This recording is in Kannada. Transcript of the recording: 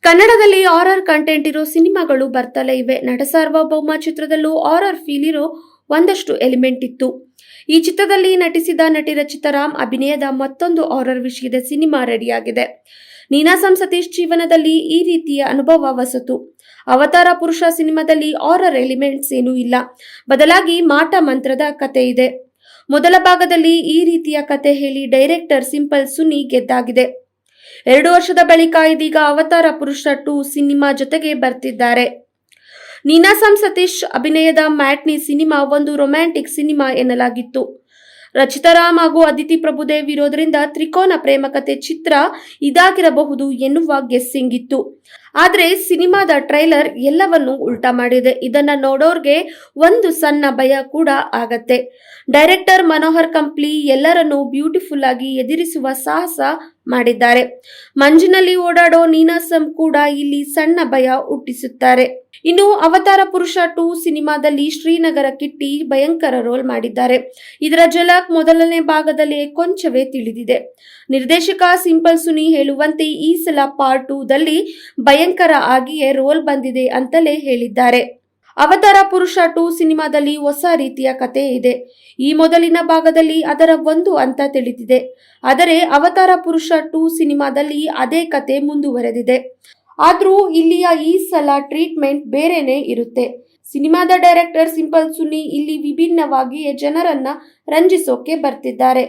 ಕನ್ನಡದಲ್ಲಿ ಹಾರರ್ ಕಂಟೆಂಟ್ ಇರೋ ಸಿನಿಮಾಗಳು ಬರ್ತಲೇ ಇವೆ. ನಟ ಸಾರ್ವಭೌಮ ಚಿತ್ರದಲ್ಲೂ ಹಾರರ್ ಫೀಲ್ ಇರೋ ಒಂದಷ್ಟು ಎಲಿಮೆಂಟ್ ಇತ್ತು. ಈ ಚಿತ್ರದಲ್ಲಿ ನಟಿಸಿದ ನಟಿ ರಚಿತಾ ರಾಮ್ ಅಭಿನಯದ ಮತ್ತೊಂದು ಹಾರರ್ ವಿಷಯದ ಸಿನಿಮಾ ರೆಡಿಯಾಗಿದೆ. ನೀನಾಸಂ ಸತೀಶ್ ಜೀವನದಲ್ಲಿ ಈ ರೀತಿಯ ಅನುಭವ ಹೊಸತು. ಅವತಾರ ಪುರುಷ ಸಿನಿಮಾದಲ್ಲಿ ಹಾರರ್ ಎಲಿಮೆಂಟ್ಸ್ ಏನೂ ಇಲ್ಲ, ಬದಲಾಗಿ ಮಾಟ ಮಂತ್ರದ ಕತೆ ಇದೆ. ಮೊದಲ ಭಾಗದಲ್ಲಿ ಈ ರೀತಿಯ ಕತೆ ಹೇಳಿ ಡೈರೆಕ್ಟರ್ ಸಿಂಪಲ್ ಸುನಿ ಗೆದ್ದಾಗಿದೆ. 2 ವರ್ಷದ ಬಳಿಕ ಇದೀಗ ಅವತಾರ ಪುರುಷ 2 ಸಿನಿಮಾ ಜೊತೆಗೆ ಬರ್ತಿದ್ದಾರೆ. ನೀನಾಸಂ ಸತೀಶ್ ಅಭಿನಯದ ಮ್ಯಾಟ್ನಿ ಸಿನಿಮಾ ಒಂದು ರೊಮ್ಯಾಂಟಿಕ್ ಸಿನಿಮಾ ಎನ್ನಲಾಗಿತ್ತು. ರಚಿತಾ ರಾಮ್ ಹಾಗೂ ಅದಿತಿ ಪ್ರಭುದೇವ್ ಇರೋದ್ರಿಂದ ತ್ರಿಕೋನ ಪ್ರೇಮ ಕತೆ ಚಿತ್ರ ಇದಾಗಿರಬಹುದು ಎನ್ನುವ ಗೆಸ್ಸಿಂಗ್ ಇತ್ತು. ಆದ್ರೆ ಸಿನಿಮಾದ ಟ್ರೈಲರ್ ಎಲ್ಲವನ್ನೂ ಉಲ್ಟಾ ಮಾಡಿದೆ. ಇದನ್ನ ನೋಡೋರ್ಗೆ ಒಂದು ಸಣ್ಣ ಭಯ ಕೂಡ ಆಗತ್ತೆ. ಡೈರೆಕ್ಟರ್ ಮನೋಹರ್ ಕಂಪ್ಲಿ ಎಲ್ಲರನ್ನೂ ಬ್ಯೂಟಿಫುಲ್ ಆಗಿ ಎದುರಿಸುವ ಸಾಹಸ ಮಾಡಿದ್ದಾರೆ. ಮಂಜಿನಲ್ಲಿ ಓಡಾಡೋ ನೀನಾಸಂ ಕೂಡ ಇಲ್ಲಿ ಸಣ್ಣ ಭಯ ಹುಟ್ಟಿಸುತ್ತಾರೆ. ಇನ್ನು ಅವತಾರ ಪುರುಷ 2 ಸಿನಿಮಾದಲ್ಲಿ ಶ್ರೀನಗರ ಕಿಟ್ಟಿ ಭಯಂಕರ ರೋಲ್ ಮಾಡಿದ್ದಾರೆ. ಇದರ ಝಲಕ್ ಮೊದಲನೇ ಭಾಗದಲ್ಲೇ ಕೊಂಚವೇ ತಿಳಿದಿದೆ. ನಿರ್ದೇಶಕ ಸಿಂಪಲ್ ಸುನಿ ಹೇಳುವಂತೆ ಈ ಸಲ ಪಾರ್ಟ್ 2 ದಲ್ಲಿ ಭಯಂಕರ ಆಗಿಯೇ ರೋಲ್ ಬಂದಿದೆ ಅಂತಲೇ ಹೇಳಿದ್ದಾರೆ. ಅವತಾರ ಪುರುಷ 2 ಸಿನಿಮಾದಲ್ಲಿ ಹೊಸ ರೀತಿಯ ಕತೆ ಇದೆ. ಈ ಮೊದಲಿನ ಭಾಗದಲ್ಲಿ ಅದರ ಒಂದು ಹಂತ ತಿಳಿದಿದೆ. ಆದರೆ ಅವತಾರ ಪುರುಷ 2 ಸಿನಿಮಾದಲ್ಲಿ ಅದೇ ಕತೆ ಮುಂದುವರೆದಿದೆ. ಆದ್ರೂ ಇಲ್ಲಿಯ ಈ ಸಲ ಟ್ರೀಟ್ಮೆಂಟ್ ಬೇರೆನೇ ಇರುತ್ತೆ. ಸಿನಿಮಾದ ಡೈರೆಕ್ಟರ್ ಸಿಂಪಲ್ ಸುನಿ ಇಲ್ಲಿ ವಿಭಿನ್ನವಾಗಿಯೇ ಜನರನ್ನ ರಂಜಿಸೋಕೆ ಬರ್ತಿದ್ದಾರೆ.